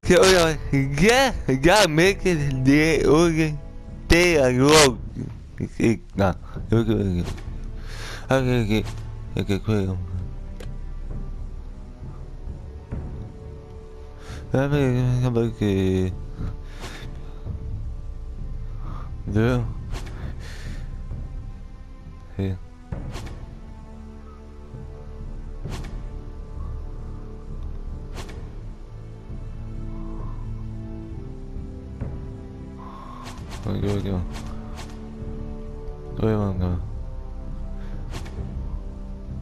Rồi, ra mấy cái đĩa ôi tê à rồi. À, cái không. Cái được. Thì rồi. Tôi mà ngờ.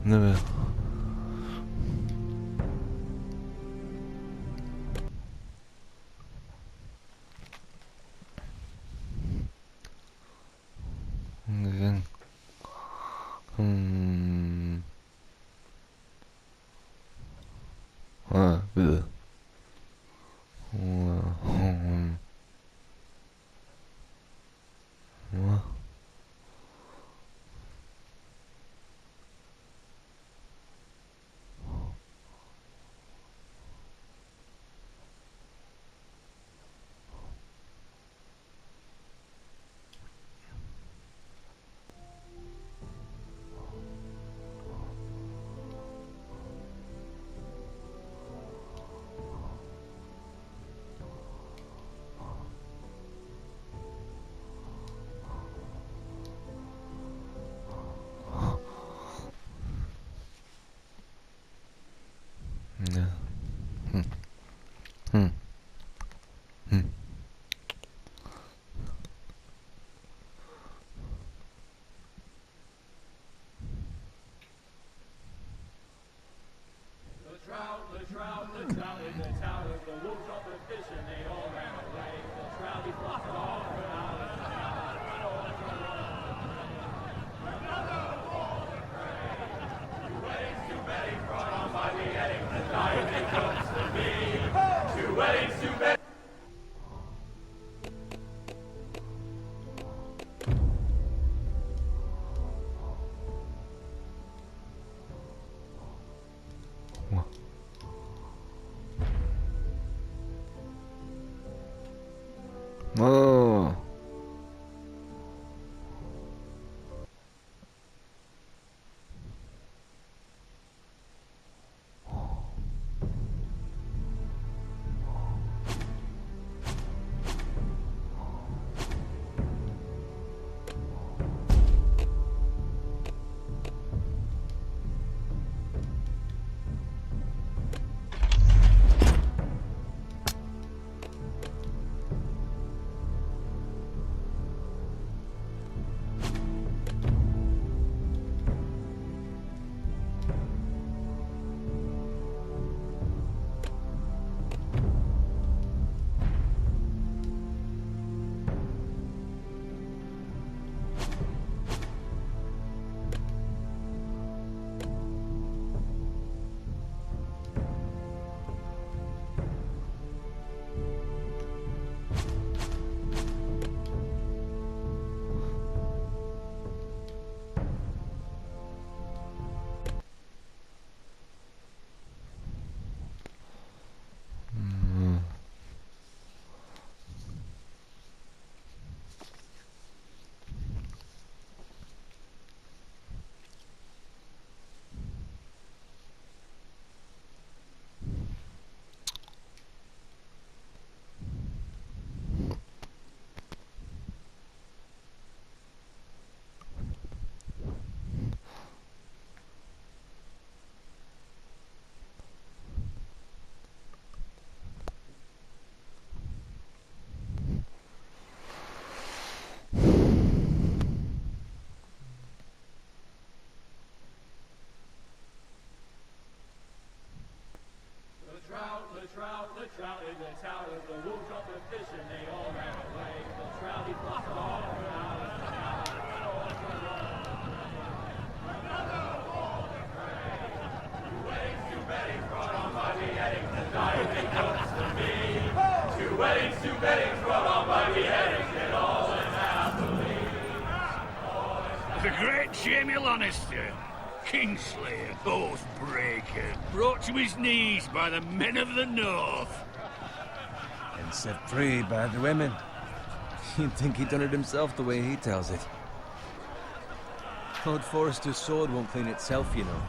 Nơi người bây giờ the trout in the tower, the wolves got the fish and they all ran away. The trout he flopped off and out of the another war to pray. Two weddings, two beddings brought on by beheadings, and diving comes to me. Two weddings, two beddings brought on by beheadings, and all went happily. The great Jamie Lannister, Kingslayer, Oathbreaker, brought to his knees by the men of the North. and set free by the women. You'd think he'd done it himself the way he tells it. Lord Forrester's sword won't clean itself, you know.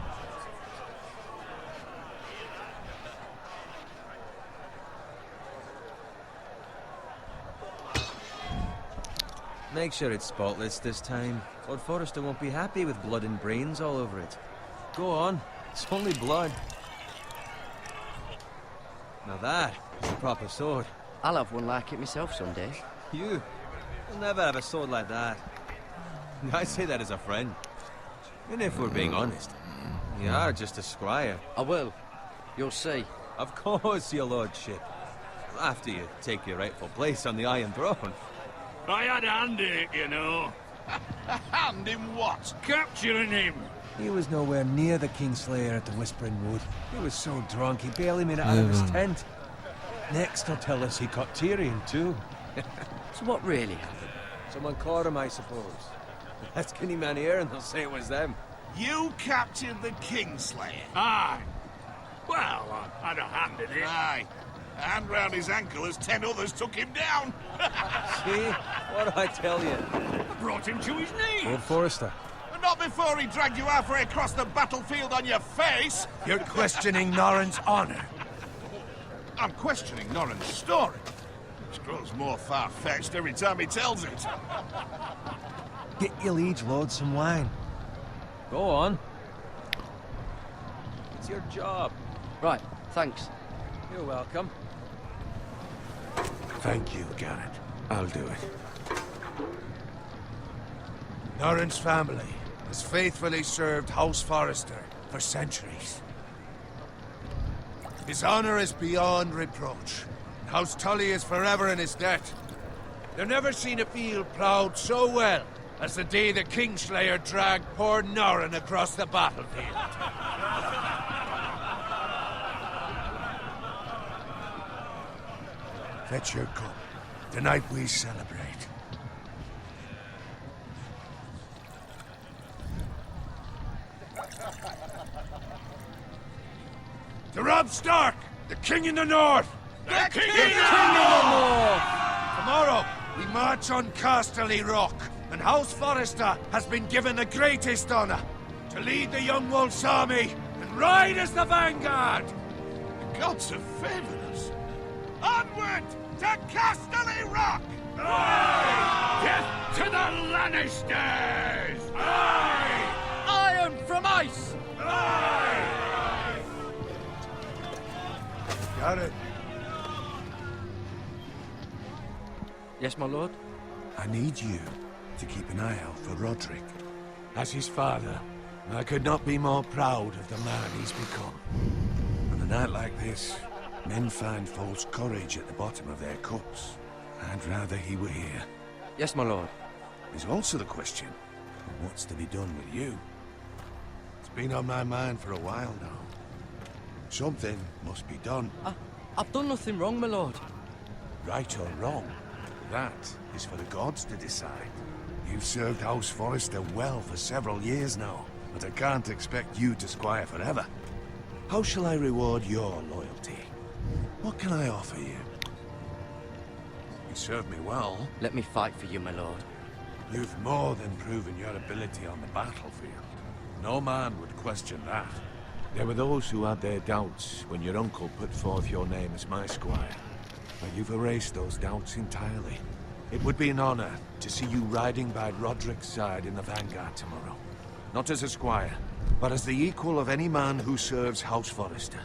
Make sure it's spotless this time. Lord Forrester won't be happy with blood and brains all over it. Go on, it's only blood. Now that is a proper sword. I'll have one like it myself someday. You'll never have a sword like that. I say that as a friend. And if we're being honest, you are just a squire. I will. You'll see. Of course, your lordship. After you take your rightful place on the Iron Throne. I had a hand in it, you know. Hand in what? Capturing him. He was nowhere near the Kingslayer at the Whispering Wood. He was so drunk he barely made it out of his tent. Next he'll tell us he caught Tyrion too. So what really happened? Someone caught him, I suppose. Ask any man here and they'll say it was them. You captured the Kingslayer? Aye. Well, I had a hand in it. Aye. A hand round his ankle as 10 others took him down. See? What do I tell you? I brought him to his knees. Lord Forrester. But not before he dragged you halfway across the battlefield on your face. You're questioning Norrin's honor. I'm questioning Norrin's story, which grows more far-fetched every time he tells it. Get your liege lord some wine. Go on. It's your job. Right, thanks. You're welcome. Thank you, Garrett. I'll do it. Norrin's family has faithfully served House Forrester for centuries. His honor is beyond reproach. House Tully is forever in his debt. They've never seen a field ploughed so well as the day the Kingslayer dragged poor Norrin across the battlefield. Fetch your cup. Tonight we celebrate. To Robb Stark, the King in the North! The King Tomorrow, we march on Casterly Rock, and House Forrester has been given the greatest honor to lead the Young Wolf's army and ride as the vanguard! The gods have favored us. Onward to Casterly Rock! Death to the Lannisters! Iron from ice! Got it. Yes, my lord? I need you to keep an eye out for Roderick. As his father, I could not be more proud of the man he's become. On a night like this, men find false courage at the bottom of their cups. I'd rather he were here. Yes, my lord. There's also the question of what's to be done with you. It's been on my mind for a while now. Something must be done. I've done nothing wrong, my lord. Right or wrong, that is for the gods to decide. You've served House Forrester well for several years now, but I can't expect you to squire forever. How shall I reward your loyalty? What can I offer you? You served me well. Let me fight for you, my lord. You've more than proven your ability on the battlefield. No man would question that. There were those who had their doubts when your uncle put forth your name as my squire. But you've erased those doubts entirely. It would be an honor to see you riding by Roderick's side in the vanguard tomorrow. Not as a squire, but as the equal of any man who serves House Forrester.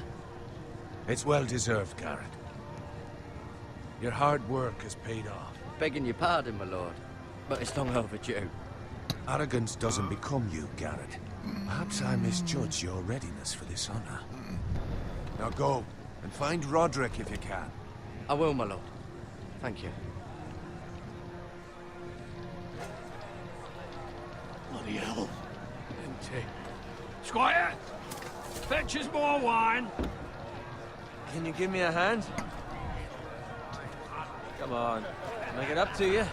It's well deserved, Garrett. Your hard work has paid off. Begging your pardon, my lord, but it's long overdue. Arrogance doesn't become you, Garrett. Perhaps I misjudge your readiness for this honor. Now go, and find Roderick if you can. I will, my lord. Thank you. Bloody hell. Empty. Squire, fetch us more wine. Can you give me a hand? Come on, make it up to you.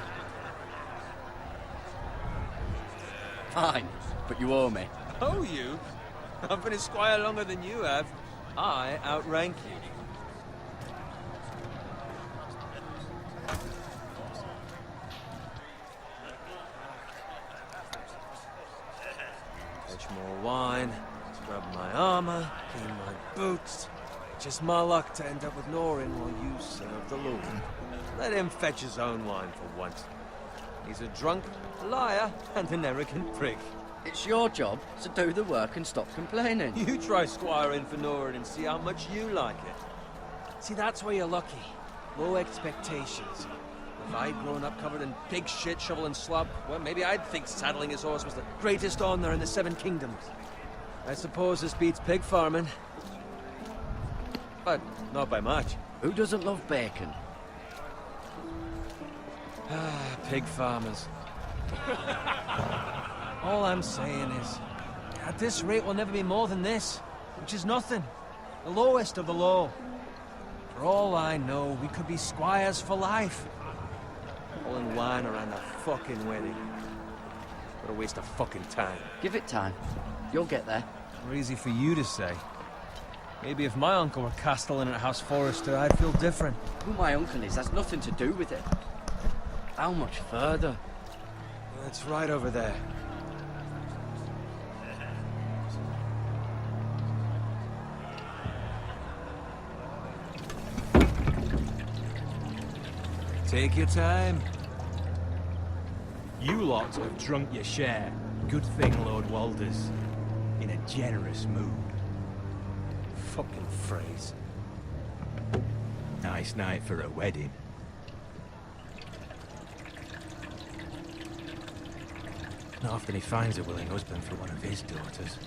Fine, but you owe me. Oh, you? I've been a squire longer than you have. I outrank you. wine, scrub my armor, clean my boots. Just my luck to end up with Norin while you serve the Lord. Let him fetch his own wine for once. He's a drunk, a liar, and an arrogant prick. It's your job to do the work and stop complaining. You try squiring for Norin and see how much you like it. See, that's where you're lucky. Low expectations. If I'd grown up covered in pig shit, shovel and slop, well, maybe I'd think saddling his horse was the greatest honor in the Seven Kingdoms. I suppose this beats pig farming. But not by much. Who doesn't love bacon? Ah, pig farmers. All I'm saying is, at this rate we'll never be more than this, which is nothing. The lowest of the low. For all I know, we could be squires for life. All in wine around a fucking wedding. What a waste of fucking time. Give it time. You'll get there. More easy for you to say. Maybe if my uncle were castellan at House Forrester, I'd feel different. Who my uncle is has nothing to do with it. How much further? It's right over there. Take your time. You lot have drunk your share. Good thing Lord Walder's in a generous mood. Fucking phrase. Nice night for a wedding. Not often he finds a willing husband for one of his daughters.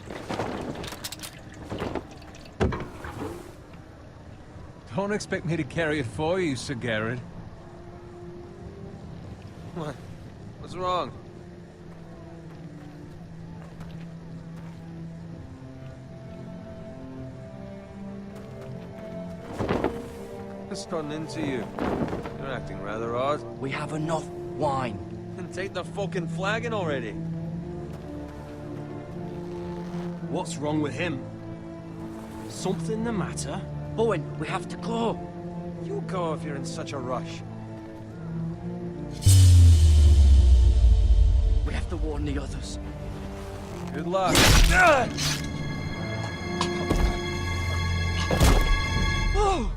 Don't expect me to carry it for you, Sir Garrett. What? What's wrong? What's gotten into you? You're acting rather odd. We have enough wine. Then take the fucking flagon already. What's wrong with him? Something the matter? Owen, we have to go. You go if you're in such a rush. We have to warn the others. Good luck. Oh!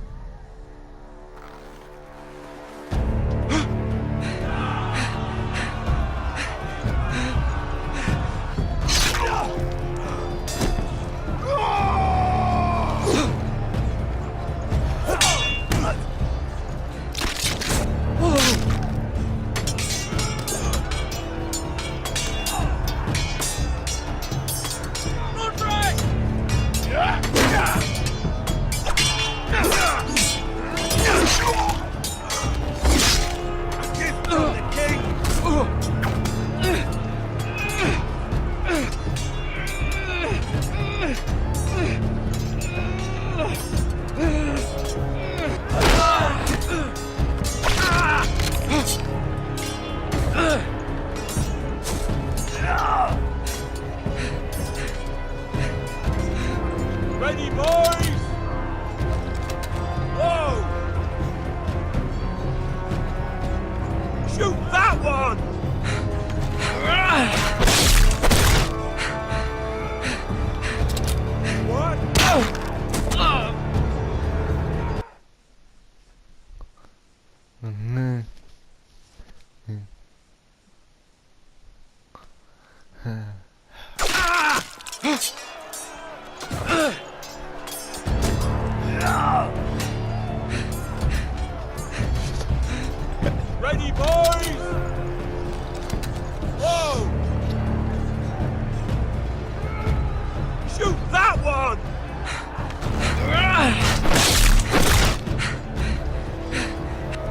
Ready, boys! Whoa! Shoot that one! What? Ready, boys! Whoa! Shoot that one!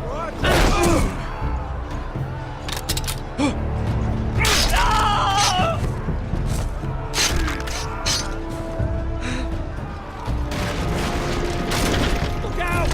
What? Look out!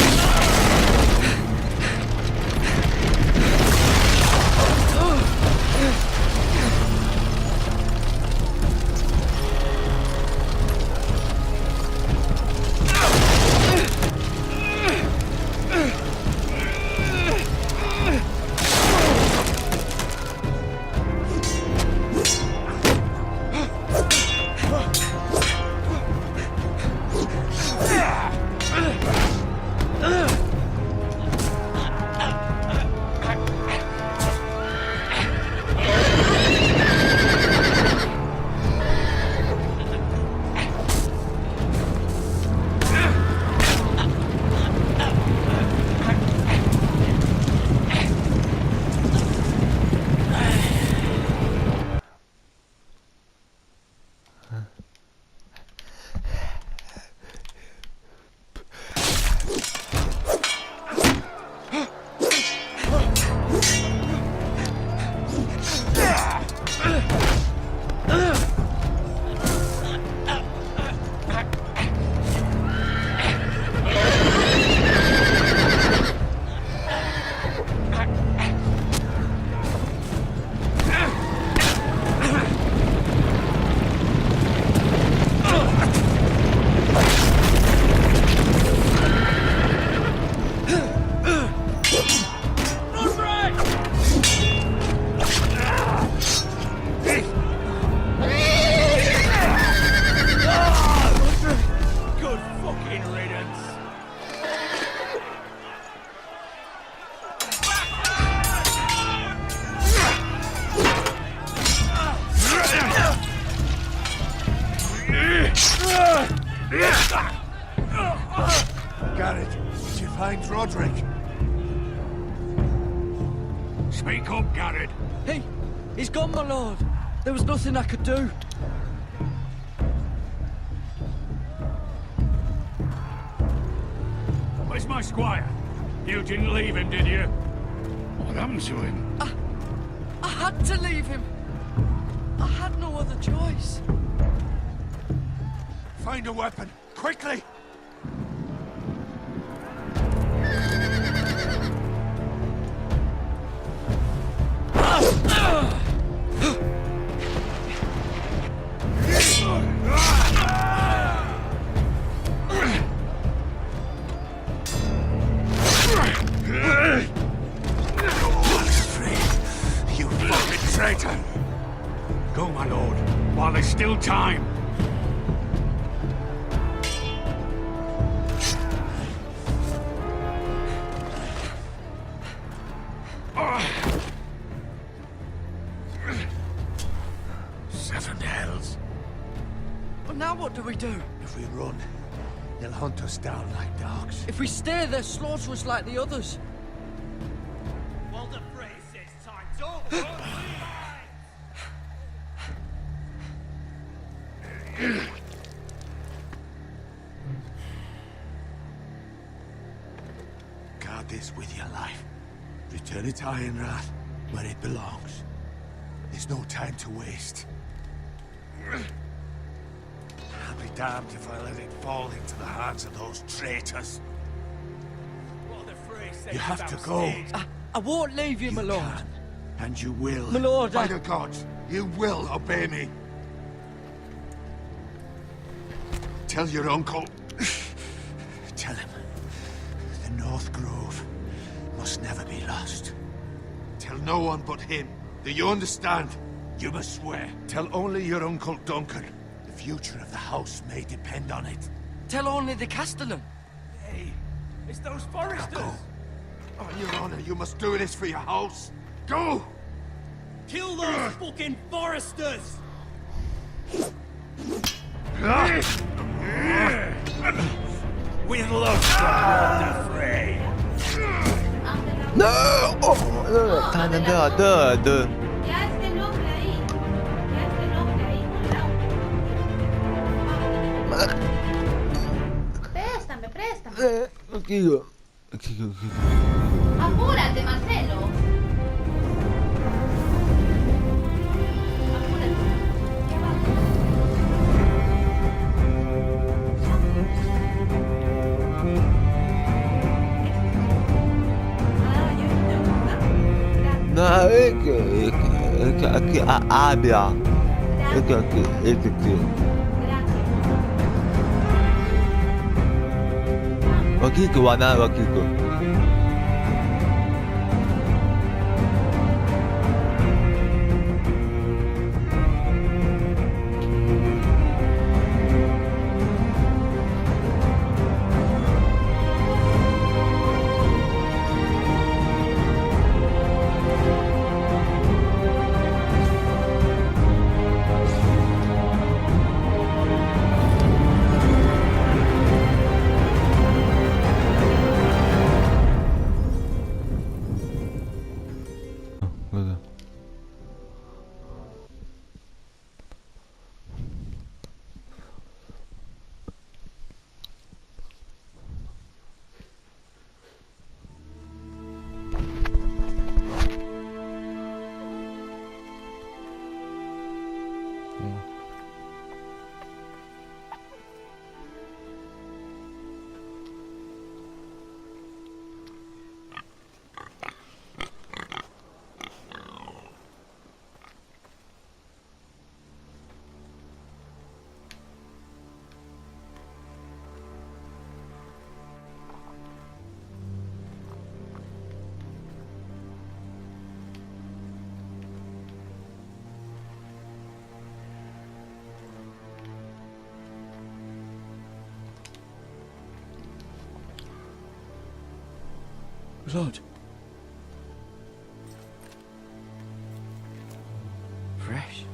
Speak up, Garrett. He's gone, my lord. There was nothing I could do. Where's my squire? You didn't leave him, did you? What happened to him? I had to leave him. I had no other choice. Find a weapon, quickly! You fucking traitor! Go, my lord, while there's still time. Seven hells. But now what do we do? If we run, they'll hunt us down like dogs. If we stay, they'll slaughter us like the others. Well, the phrase says time's over. Guard this with your life. Return it to Ironrath, where it belongs. There's no time to waste. I'll be damned if I let it fall into the hands of those traitors. Well, the phrase says You have to thou go. stayest. I won't leave you, my lord. Can, and you will. My lord, By I- the gods, you will obey me. Tell your uncle. Tell him. The North Grove must never be lost. Tell no one but him. Do you understand? You must swear. Tell only your Uncle Duncan. The future of the house may depend on it. Tell only the Castellan. Hey, it's those Now foresters. go. On your honor, you must do this for your house. Go! Kill those fucking foresters. With love, the fray. No! Oh,他能的。 Ya este nombre ahí. Ya este nombre ahí, cuidado. Préstame. Tranquilo. Apúrate, Marcelo. Apúrate. Ya va. Ah, ya te gusta. Gracias. No, es que aquí habla. Es que aquí, es que aquí. Aquí que va nada, aquí que. Lord. Fresh.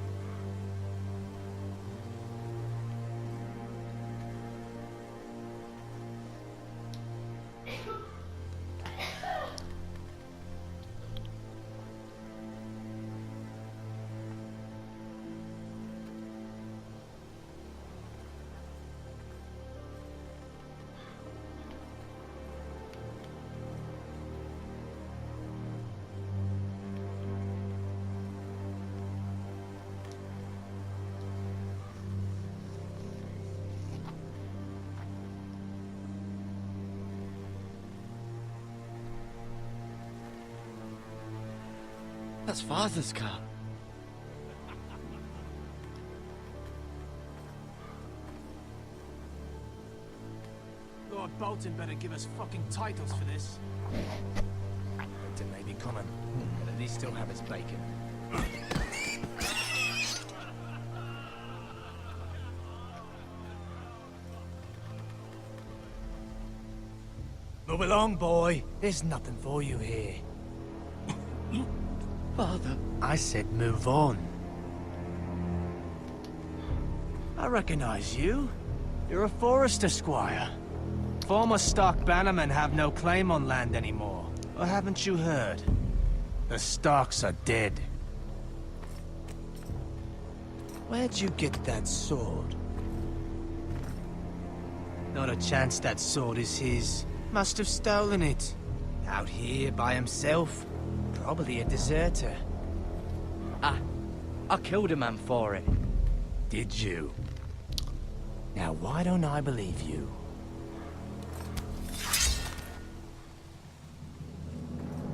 That's Father's car. Lord Bolton better give us fucking titles for this. Winter may be coming, but at least he'll have his bacon. Move along, boy. There's nothing for you here. Father. I said move on. I recognize you. You're a Forester squire. Former stock bannermen have no claim on land anymore. Or haven't you heard? The Starks are dead. Where'd you get that sword? Not a chance that sword is his. Must have stolen it. Out here by himself. Probably a deserter. I killed a man for it. Did you? Now why don't I believe you?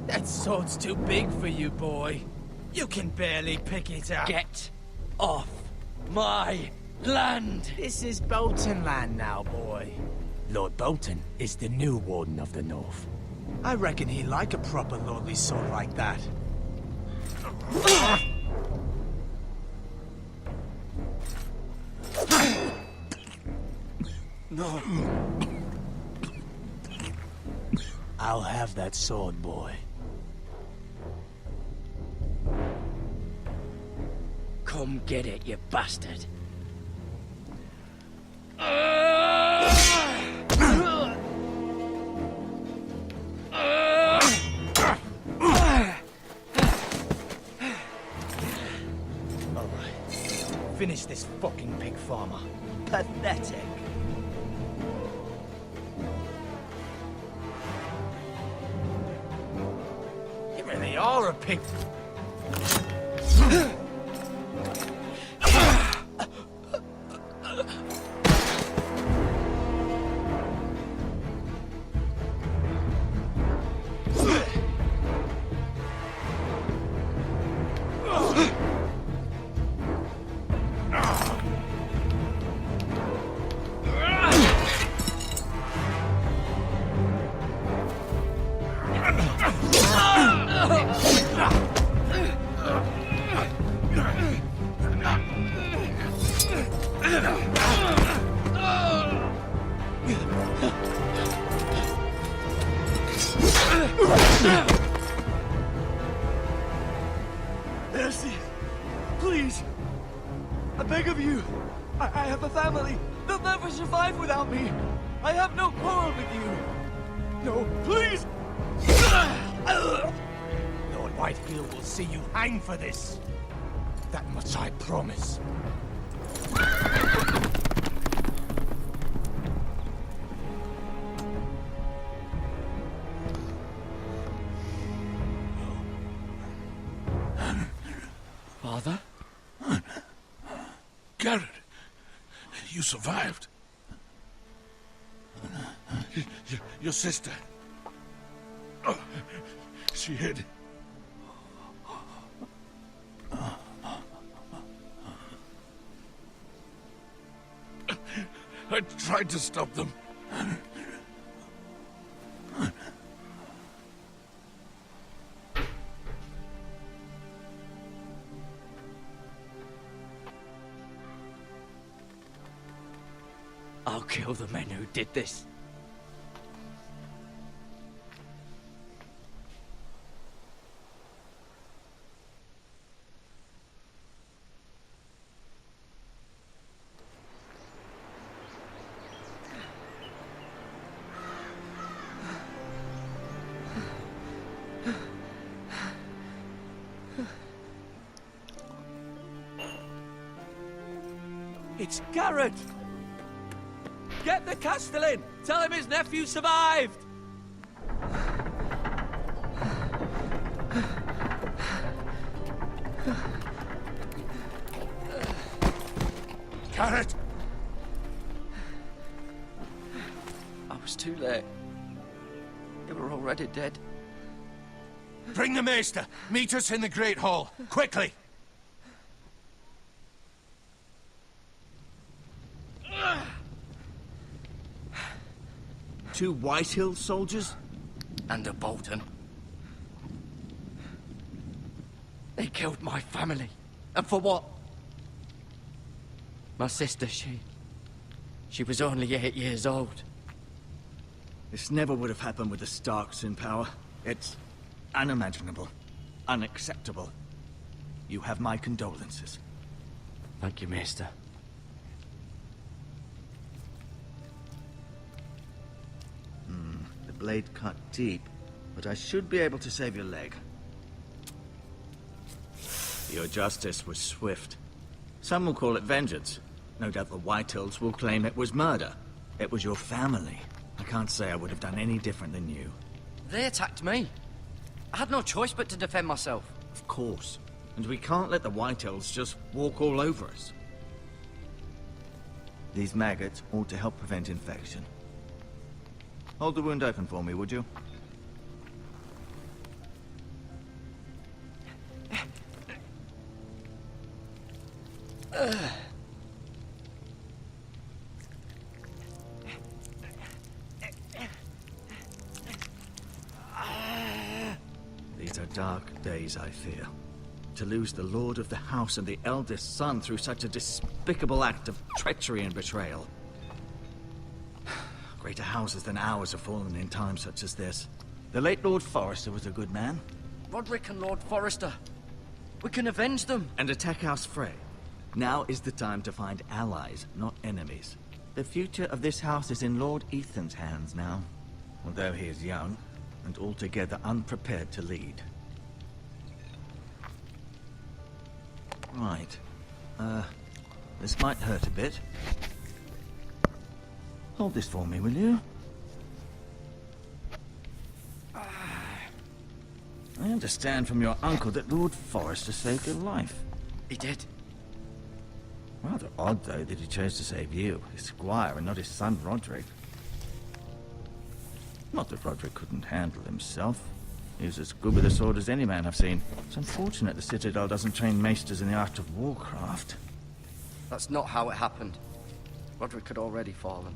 That sword's too big for you, boy. You can barely pick it up. Get off my land! This is Bolton land now, boy. Lord Bolton is the new Warden of the North. I reckon he'd like a proper lordly sword like that. No. I'll have that sword, boy. Come get it, you bastard. Finish this fucking pig farmer. Pathetic. You really are a pig. Mercy! Please! I beg of you! I have a family! They'll never survive without me! I have no quarrel with you! No, please! Lord Whitefield will see you hang for this. That much I promise. Father? Garrett, you survived. Your sister. Oh, she hid. I tried to stop them. I'll kill the men who did this. It's Garrett! Get the Castellan! Tell him his nephew survived! Garrett! I was too late. They were already dead. Bring the maester. Meet us in the Great Hall. Quickly. Two Whitehill soldiers? And a Bolton. They killed my family. And for what? My sister, she was only 8 years old. This never would have happened with the Starks in power. It's unimaginable. Unacceptable. You have my condolences. Thank you, Maester. The blade cut deep, but I should be able to save your leg. Your justice was swift. Some will call it vengeance. No doubt the Whitehills will claim it was murder. It was your family. I can't say I would have done any different than you. They attacked me. I had no choice but to defend myself. Of course. And we can't let the Whitehills just walk all over us. These maggots ought to help prevent infection. Hold the wound open for me, would you? These are dark days, I fear. To lose the lord of the house and the eldest son through such a despicable act of treachery and betrayal. Greater houses than ours have fallen in times such as this. The late Lord Forrester was a good man. Roderick and Lord Forrester. We can avenge them. And attack House Frey. Now is the time to find allies, not enemies. The future of this house is in Lord Ethan's hands now. Although he is young, and altogether unprepared to lead. Right. This might hurt a bit. Hold this for me, will you? I understand from your uncle that Lord Forrester saved your life. He did. Rather odd, though, that he chose to save you, his squire, and not his son, Roderick. Not that Roderick couldn't handle himself. He was as good with a sword as any man I've seen. It's unfortunate the Citadel doesn't train maesters in the art of warcraft. That's not how it happened. Roderick had already fallen.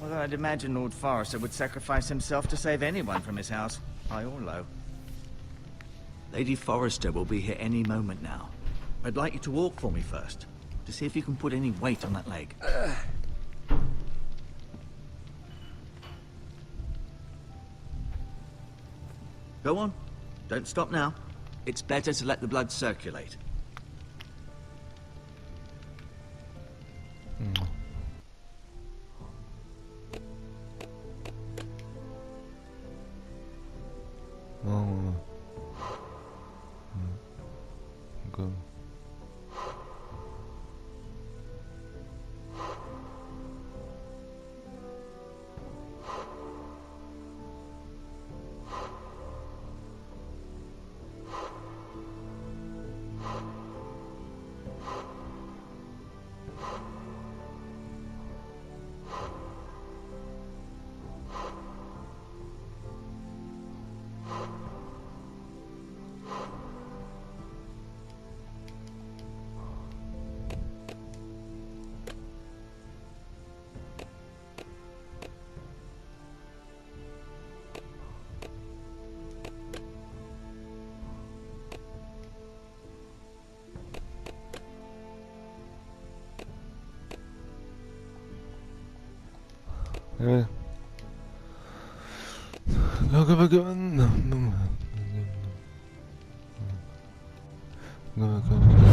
Although I'd imagine Lord Forrester would sacrifice himself to save anyone from his house, high or low. Lady Forrester will be here any moment now. I'd like you to walk for me first, to see if you can put any weight on that leg. Go on. Don't stop now. It's better to let the blood circulate. Go. Go back.